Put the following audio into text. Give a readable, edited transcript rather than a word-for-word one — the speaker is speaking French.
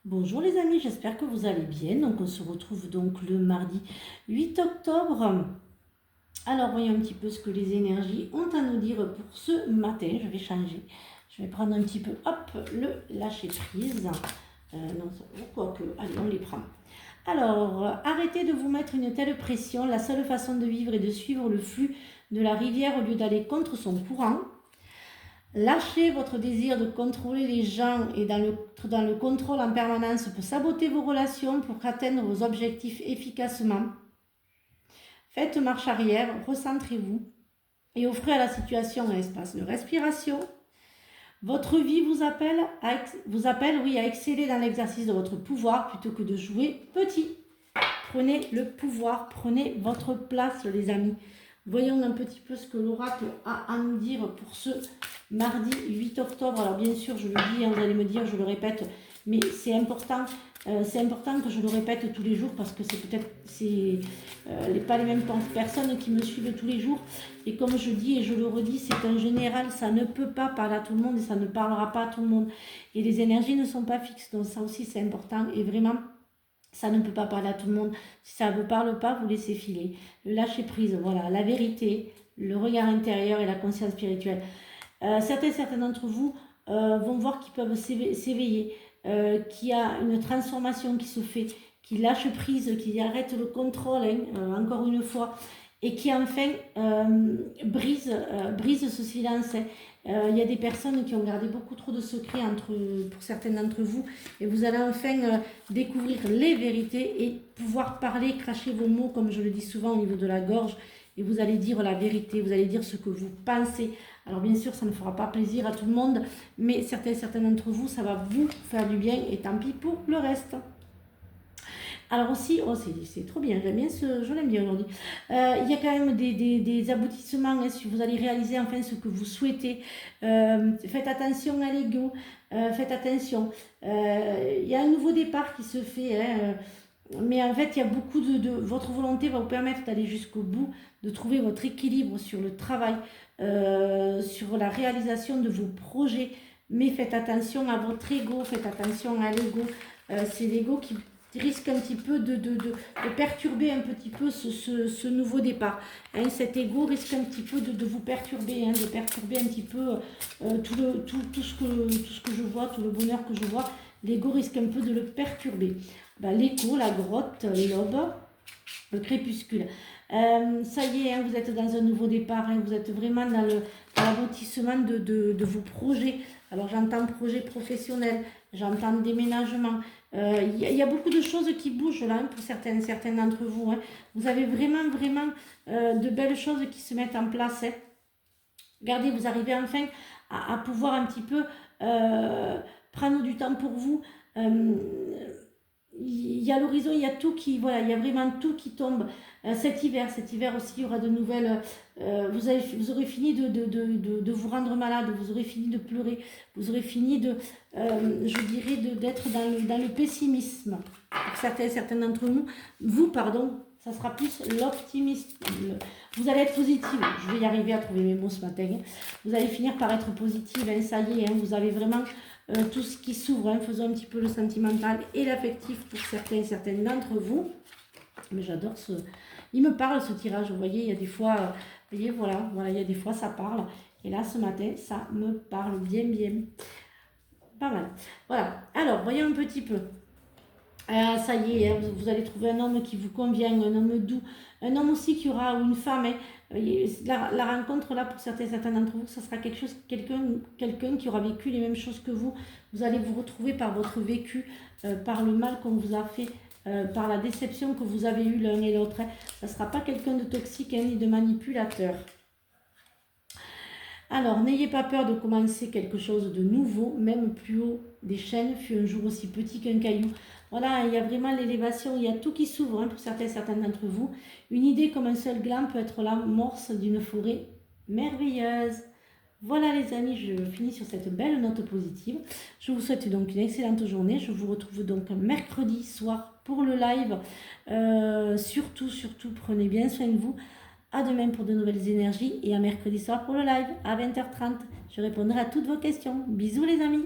Bonjour les amis, j'espère que vous allez bien. Donc on se retrouve donc le mardi 8 octobre. Alors voyons un petit peu ce que les énergies ont à nous dire pour ce matin. Je vais changer. Je vais prendre un petit peu, hop, le lâcher prise. Non, quoique, allez, on les prend. Alors, arrêtez de vous mettre une telle pression. La seule façon de vivre est de suivre le flux de la rivière au lieu d'aller contre son courant. Lâchez votre désir de contrôler les gens et dans le contrôle en permanence peut saboter vos relations pour atteindre vos objectifs efficacement. Faites marche arrière, recentrez-vous et offrez à la situation un espace de respiration. Votre vie vous appelle, à exceller dans l'exercice de votre pouvoir plutôt que de jouer petit. Prenez le pouvoir, prenez votre place les amis. Voyons un petit peu ce que l'oracle a à nous dire pour ce mardi 8 octobre. Alors bien sûr, je le dis, vous allez me dire, je le répète, mais c'est important que je le répète tous les jours parce que pas les mêmes personnes qui me suivent tous les jours. Et comme je dis et je le redis, c'est en général, ça ne peut pas parler à tout le monde et ça ne parlera pas à tout le monde. Et les énergies ne sont pas fixes, donc ça aussi c'est important et vraiment... Ça ne peut pas parler à tout le monde. Si ça ne vous parle pas, vous laissez filer. Le lâcher prise, voilà, la vérité, le regard intérieur et la conscience spirituelle. Certains d'entre vous vont voir qu'ils peuvent s'éveiller, qu'il y a une transformation qui se fait, qui lâche prise, qui arrête le contrôle, encore une fois, et qui enfin brise ce silence. Il y a des personnes qui ont gardé beaucoup trop de secrets pour certains d'entre vous, et vous allez enfin découvrir les vérités et pouvoir parler, cracher vos mots, comme je le dis souvent au niveau de la gorge, et vous allez dire la vérité, vous allez dire ce que vous pensez. Alors bien sûr, ça ne fera pas plaisir à tout le monde, mais certains d'entre vous, ça va vous faire du bien, et tant pis pour le reste. Alors aussi, oh c'est trop bien, je l'aime bien aujourd'hui. Il y a quand même des aboutissements, hein, si vous allez réaliser enfin ce que vous souhaitez. Faites attention à l'ego, faites attention. Il y a un nouveau départ qui se fait, hein, mais en fait, il y a beaucoup votre volonté va vous permettre d'aller jusqu'au bout, de trouver votre équilibre sur le travail, sur la réalisation de vos projets. Mais faites attention à votre ego, faites attention à l'ego. C'est l'ego qui risque un petit peu de perturber un petit peu ce nouveau départ. Hein, cet ego risque un petit peu de vous perturber, hein, de perturber un petit peu tout ce que je vois, tout le bonheur que je vois. L'ego risque un peu de le perturber. L'écho, la grotte, l'aube, le crépuscule. Ça y est, hein, vous êtes dans un nouveau départ, hein, vous êtes vraiment dans l'aboutissement de vos projets. Alors j'entends projet professionnel, j'entends déménagement. Il y a beaucoup de choses qui bougent là, hein, pour certains d'entre vous. Hein. Vous avez vraiment de belles choses qui se mettent en place. Hein. Regardez, vous arrivez enfin à pouvoir un petit peu prendre du temps pour vous. Il y a l'horizon, il y a tout qui, voilà, il y a vraiment tout qui tombe. Cet hiver aussi, il y aura de nouvelles. Vous aurez fini de vous rendre malade, vous aurez fini de pleurer, vous aurez fini je dirais, d'être dans le pessimisme. Pour certains d'entre vous, pardon, ça sera plus l'optimisme. Vous allez être positive. Je vais y arriver à trouver mes mots ce matin. Vous allez finir par être positive, hein, ça y est, hein, vous avez vraiment tout ce qui s'ouvre, hein, faisons un petit peu le sentimental et l'affectif pour certaines d'entre vous. Mais j'adore il me parle ce tirage, vous voyez, il y a des fois, vous voyez, voilà, il y a des fois ça parle. Et là, ce matin, ça me parle bien. Pas mal. Voilà, alors, voyons un petit peu. Ça y est, hein, vous allez trouver un homme qui vous convient, un homme doux, un homme aussi qui aura, ou une femme. Hein. La rencontre là, pour certains d'entre vous, ça sera quelqu'un qui aura vécu les mêmes choses que vous. Vous allez vous retrouver par votre vécu, par le mal qu'on vous a fait, par la déception que vous avez eue l'un et l'autre. Hein. Ça ne sera pas quelqu'un de toxique, hein, ni de manipulateur. Alors, n'ayez pas peur de commencer quelque chose de nouveau, même plus haut des chaînes fut un jour aussi petit qu'un caillou. Voilà, il y a vraiment l'élévation, il y a tout qui s'ouvre, hein, pour certains d'entre vous. Une idée comme un seul gland peut être l'amorce d'une forêt merveilleuse. Voilà les amis, je finis sur cette belle note positive. Je vous souhaite donc une excellente journée. Je vous retrouve donc mercredi soir pour le live. Surtout, prenez bien soin de vous. À demain pour de nouvelles énergies et à mercredi soir pour le live à 20h30. Je répondrai à toutes vos questions. Bisous les amis.